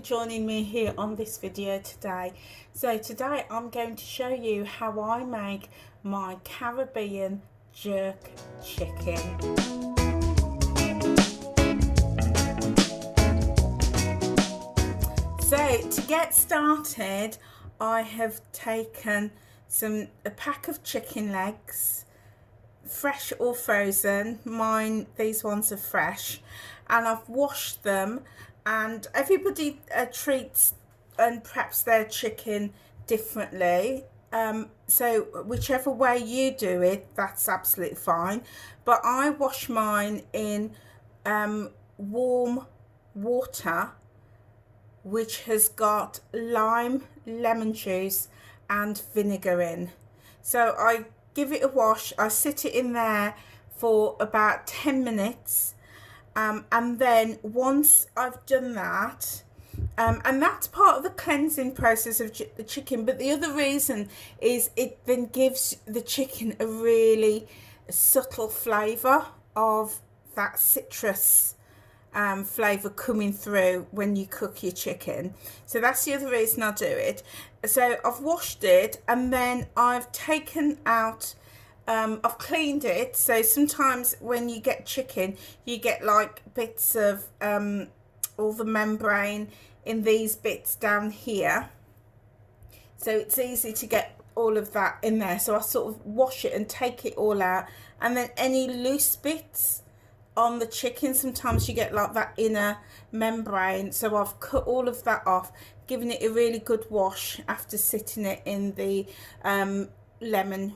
joining me here on this video today. So today I'm going to show you how I make my Caribbean jerk chicken. So to get started, I have taken a pack of chicken legs, fresh or frozen. These ones are fresh, and I've washed them. And everybody treats and preps their chicken differently, so whichever way you do it, that's absolutely fine. But I wash mine in warm water which has got lime, lemon juice and vinegar in. So I give it a wash, I sit it in there for about 10 minutes. And then once I've done that, and that's part of the cleansing process of the chicken, but the other reason is it then gives the chicken a really subtle flavour of that citrus flavour coming through when you cook your chicken. So that's the other reason I do it. So I've washed it, and then I've taken out I've cleaned it. So sometimes when you get chicken, you get like bits of all the membrane in these bits down here. So it's easy to get all of that in there. So I sort of wash it and take it all out. And then any loose bits on the chicken, sometimes you get like that inner membrane. So I've cut all of that off, giving it a really good wash after sitting it in the lemon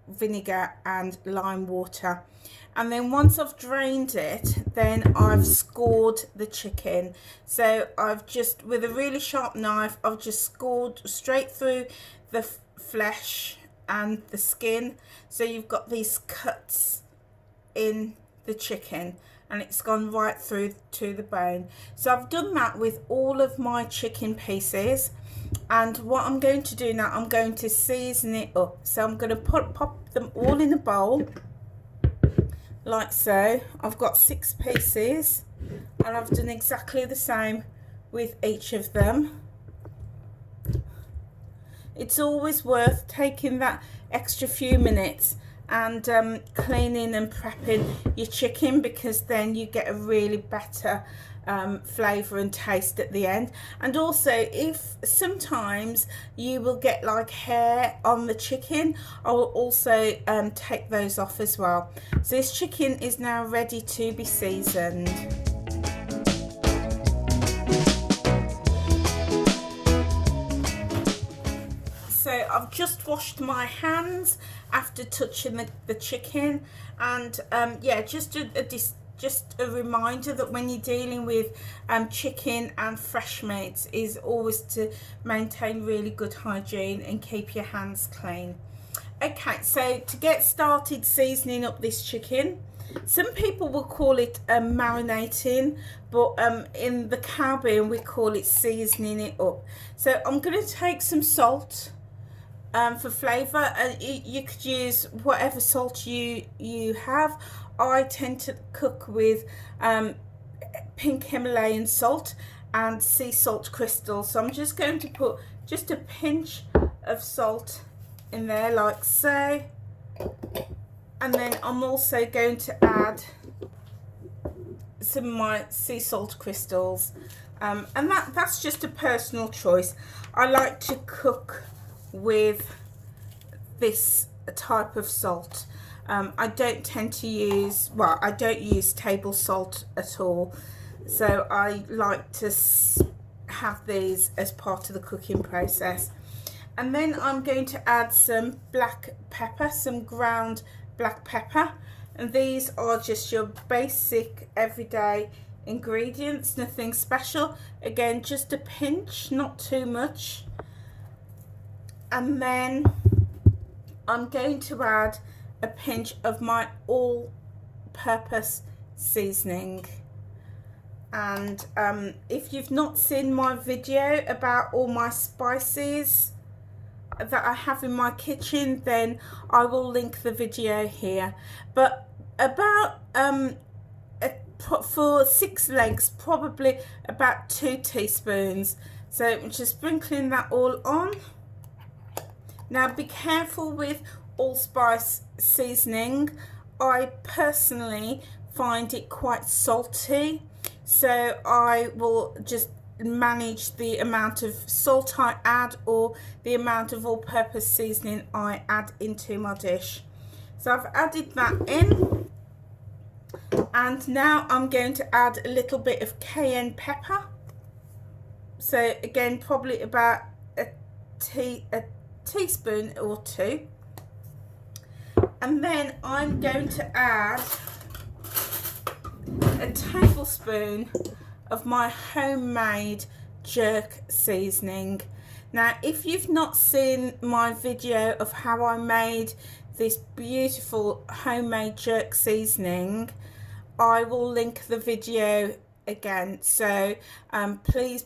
vinegar and lime water. And then once I've drained it, then I've scored the chicken. So I've just, with a really sharp knife, I've just scored straight through the flesh and the skin. So you've got these cuts in the chicken, and it's gone right through to the bone. So I've done that with all of my chicken pieces. And what I'm going to do now, I'm going to season it up. So I'm going to pop them all in a bowl like so. I've got 6 pieces, and I've done exactly the same with each of them. It's always worth taking that extra few minutes and cleaning and prepping your chicken, because then you get a really better flavour and taste at the end. And also, if sometimes you will get like hair on the chicken, I will also take those off as well. So this chicken is now ready to be seasoned. So I've just washed my hands after touching the chicken, and yeah, just a reminder that when you're dealing with chicken and fresh meats, is always to maintain really good hygiene and keep your hands clean. Okay, so to get started seasoning up this chicken, some people will call it marinating, but in the Caribbean we call it seasoning it up. So I'm going to take some salt for flavour, and you could use whatever salt you have. I tend to cook with pink Himalayan salt and sea salt crystals. So I'm just going to put just a pinch of salt in there like so, and then I'm also going to add some of my sea salt crystals, and that's just a personal choice. I like to cook with this type of salt. I don't tend to use, well, I don't use table salt at all. So I like to have these as part of the cooking process. And then I'm going to add some black pepper, some ground black pepper. And these are just your basic everyday ingredients, nothing special. Again, just a pinch, not too much. And then I'm going to add a pinch of my all-purpose seasoning. And if you've not seen my video about all my spices that I have in my kitchen, then I will link the video here. But about a for 6 legs, probably about 2 teaspoons. So I'm just sprinkling that all on. Now be careful with allspice seasoning. I personally find it quite salty, so I will just manage the amount of salt I add or the amount of all-purpose seasoning I add into my dish. So I've added that in, and now I'm going to add a little bit of cayenne pepper. So again, probably about a teaspoon or 2. And then I'm going to add a tablespoon of my homemade jerk seasoning. Now, if you've not seen my video of how I made this beautiful homemade jerk seasoning, I will link the video again, so please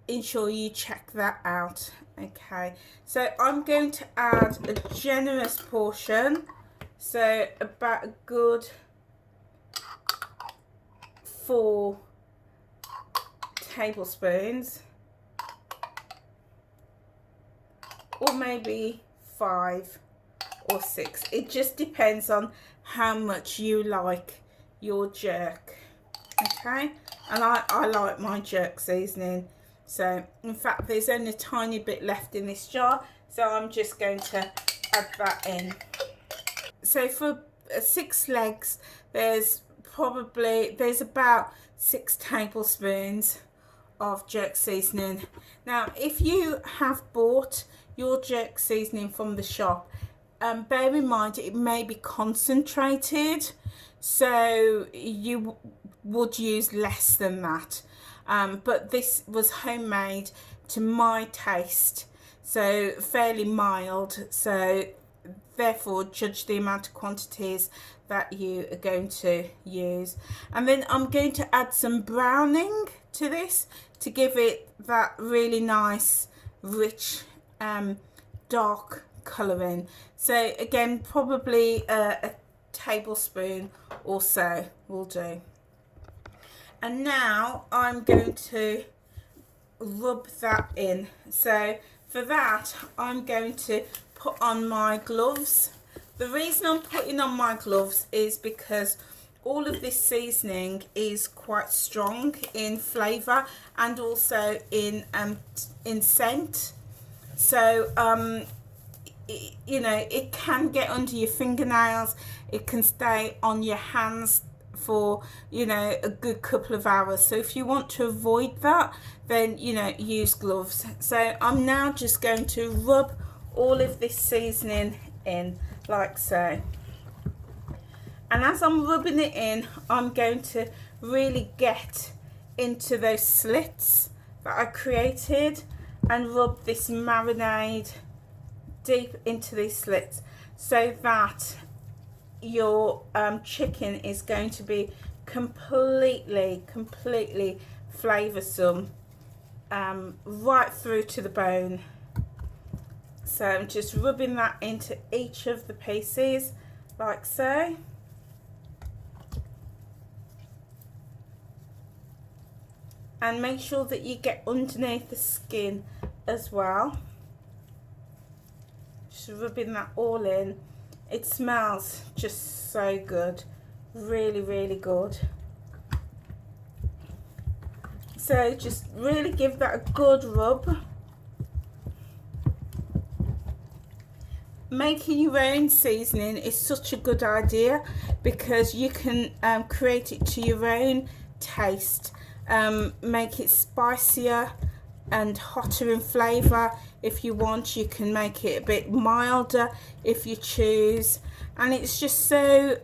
ensure you check that out. Okay, so I'm going to add a generous portion, so about a good 4 tablespoons, or maybe 5 or 6. It just depends on how much you like your jerk. Okay, and I like my jerk seasoning. So in fact, there's only a tiny bit left in this jar, so I'm just going to add that in. So for 6 legs, there's about 6 tablespoons of jerk seasoning. Now, if you have bought your jerk seasoning from the shop, bear in mind it may be concentrated, so you would use less than that. But this was homemade to my taste, so fairly mild, so therefore judge the amount of quantities that you are going to use. And then I'm going to add some browning to this to give it that really nice rich dark colouring. So again, probably a tablespoon or so will do. And now I'm going to rub that in. So for that, I'm going to put on my gloves. The reason I'm putting on my gloves is because all of this seasoning is quite strong in flavour and also in scent. So you know, it can get under your fingernails, it can stay on your hands for, you know, a good couple of hours. So if you want to avoid that, then, you know, use gloves. So I'm now just going to rub all of this seasoning in like so. And as I'm rubbing it in, I'm going to really get into those slits that I created and rub this marinade deep into these slits, so that your chicken is going to be completely flavoursome right through to the bone. So I'm just rubbing that into each of the pieces like so. And make sure that you get underneath the skin as well. Just rubbing that all in. It smells just so good, really good. So just really give that a good rub. Making your own seasoning is such a good idea because you can create it to your own taste. Make it spicier and hotter in flavour. If you want, you can make it a bit milder if you choose, and it's just so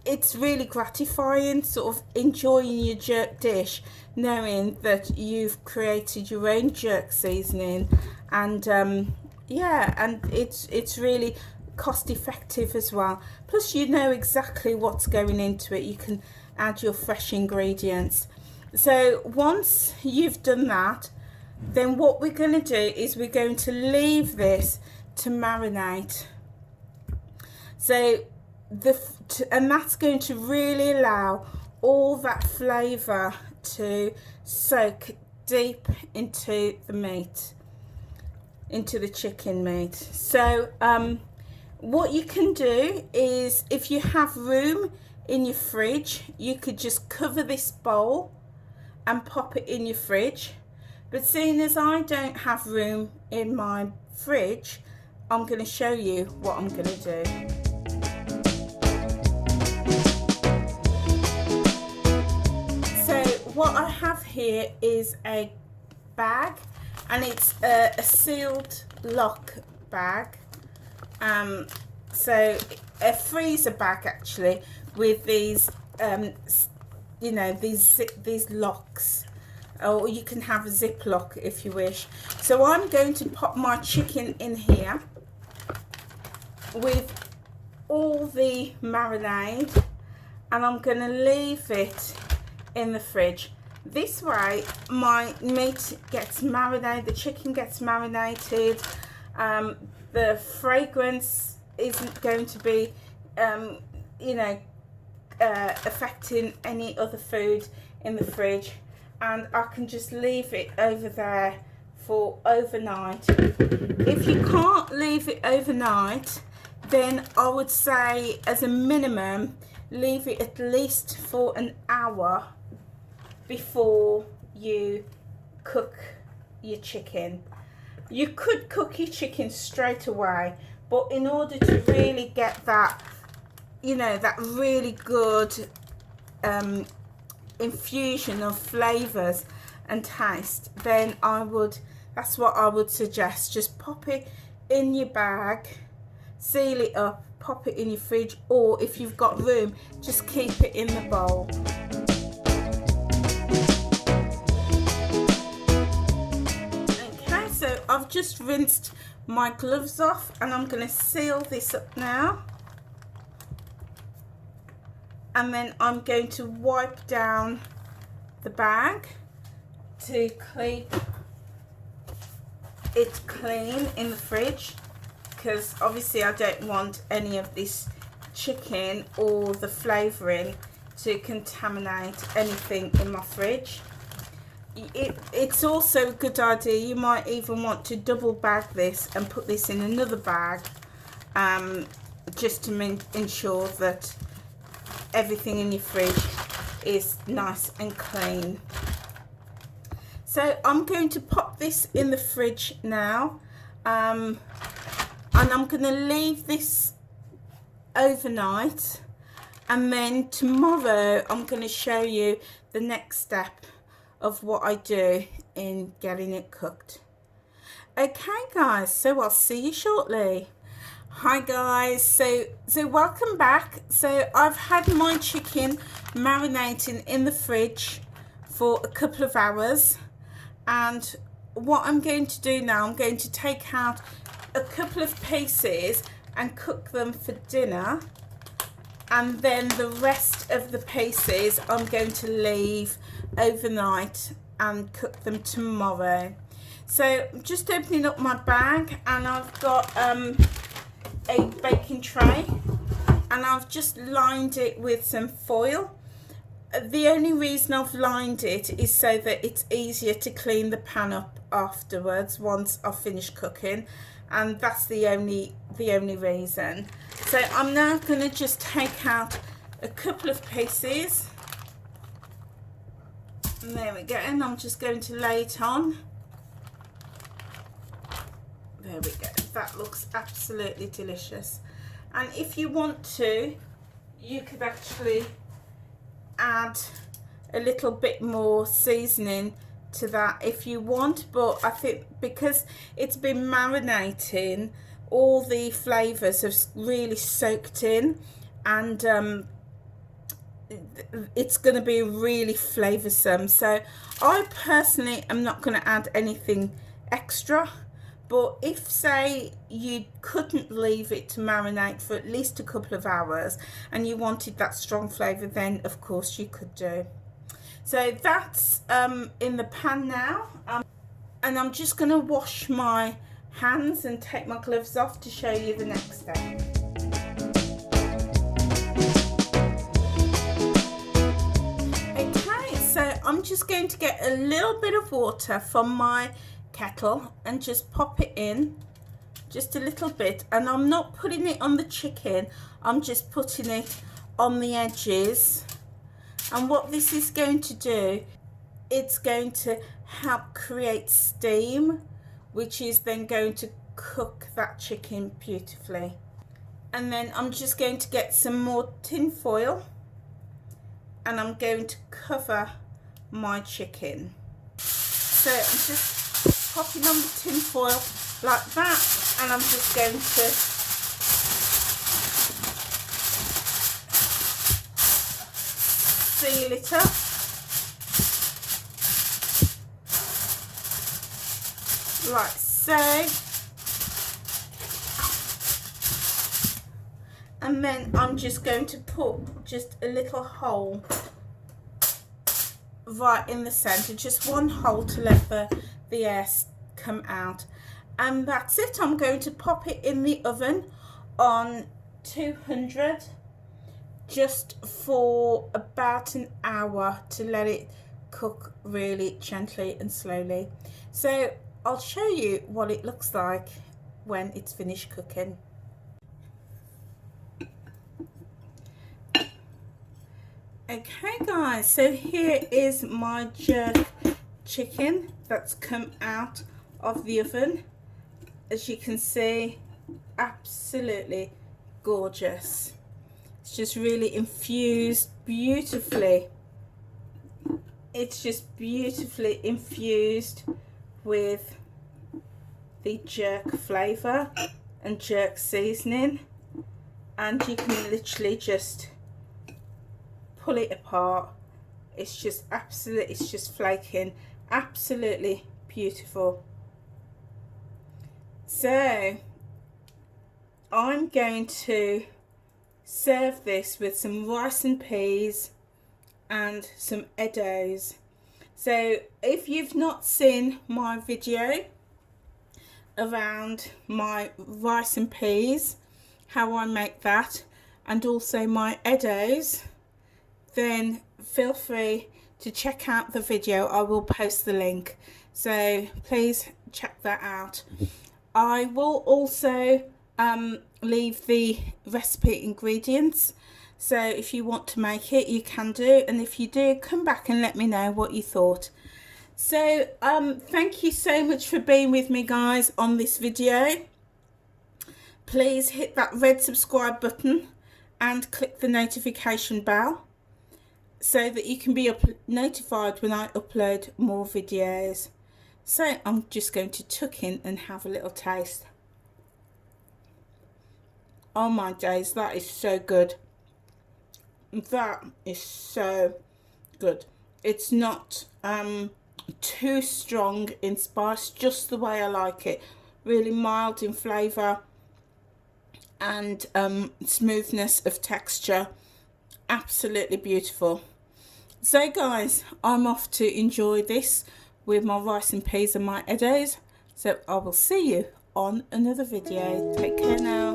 it's really gratifying, sort of enjoying your jerk dish knowing that you've created your own jerk seasoning. And yeah, and it's really cost effective as well, plus you know exactly what's going into it. You can add your fresh ingredients. So once you've done that, then what we're going to do is we're going to leave this to marinate. So and that's going to really allow all that flavour to soak deep into the meat, into the chicken meat. So what you can do is, if you have room in your fridge, you could just cover this bowl and pop it in your fridge. But seeing as I don't have room in my fridge, I'm going to show you what I'm going to do. So what I have here is a bag, and it's a sealed lock bag. So a freezer bag actually, with these you know, these locks, or you can have a zip lock if you wish. So I'm going to pop my chicken in here with all the marinade, and I'm going to leave it in the fridge. This way my meat gets marinated, the chicken gets marinated, the fragrance isn't going to be you know, affecting any other food in the fridge, and I can just leave it over there for overnight. If you can't leave it overnight, then I would say as a minimum leave it at least for an hour before you cook your chicken. You could cook your chicken straight away, but in order to really get that, you know, that really good infusion of flavors and taste, then that's what I would suggest. Just pop it in your bag, seal it up, pop it in your fridge, or if you've got room, just keep it in the bowl. Okay, so I've just rinsed my gloves off, and I'm going to seal this up now. And then I'm going to wipe down the bag to keep it clean in the fridge, because obviously I don't want any of this chicken or the flavouring to contaminate anything in my fridge. It's also a good idea, you might even want to double bag this and put this in another bag, just to ensure that everything in your fridge is nice and clean. So I'm going to pop this in the fridge now, and I'm going to leave this overnight, and then tomorrow I'm going to show you the next step of what I do in getting it cooked. Okay guys, so I'll see you shortly. Hi guys, so welcome back. So I've had my chicken marinating in the fridge for a couple of hours, and what I'm going to do now, I'm going to take out a couple of pieces and cook them for dinner, and then the rest of the pieces I'm going to leave overnight and cook them tomorrow. So I'm just opening up my bag, and I've got a baking tray, and I've just lined it with some foil. The only reason I've lined it is so that it's easier to clean the pan up afterwards once I've finished cooking, and that's the only reason. So I'm now going to just take out a couple of pieces, and there we go, and I'm just going to lay it on. There we go, that looks absolutely delicious. And if you want to, you could actually add a little bit more seasoning to that if you want, but I think because it's been marinating, all the flavors have really soaked in, and it's going to be really flavoursome. So I personally am not going to add anything extra. But if, say, you couldn't leave it to marinate for at least a couple of hours and you wanted that strong flavour, then of course you could do. So that's in the pan now, and I'm just going to wash my hands and take my gloves off to show you the next step. I'm just going to get a little bit of water from my kettle and just pop it in, just a little bit, and I'm not putting it on the chicken, I'm just putting it on the edges. And what this is going to do, it's going to help create steam, which is then going to cook that chicken beautifully. And then I'm just going to get some more tin foil and I'm going to cover my chicken. So I'm just popping on the tin foil like that, and I'm just going to seal it up. Like so. And then I'm just going to put just a little hole right in the center, just one hole to let the air come out. And that's it. I'm going to pop it in the oven on 200 just for about an hour to let it cook really gently and slowly. So I'll show you what it looks like when it's finished cooking. Okay guys, so here is my jerk chicken that's come out of the oven. As you can see, absolutely gorgeous. It's just really infused beautifully. It's just beautifully infused with the jerk flavour and jerk seasoning, and you can literally just pull it apart. It's just absolutely, it's just flaking, absolutely beautiful. So I'm going to serve this with some rice and peas and some eddos. So if you've not seen my video around my rice and peas, how I make that, and also my eddos, then feel free to check out the video. I will post the link, so please check that out. I will also leave the recipe ingredients, so if you want to make it you can do, and if you do, come back and let me know what you thought. So thank you so much for being with me guys on this video. Please hit that red subscribe button and click the notification bell so that you can be notified when I upload more videos. So I'm just going to tuck in and have a little taste. Oh my days, that is so good. That is so good. It's not too strong in spice, just the way I like it. Really mild in flavour and smoothness of texture. Absolutely beautiful. So guys, I'm off to enjoy this with my rice and peas and my eddos. So I will see you on another video. Take care now.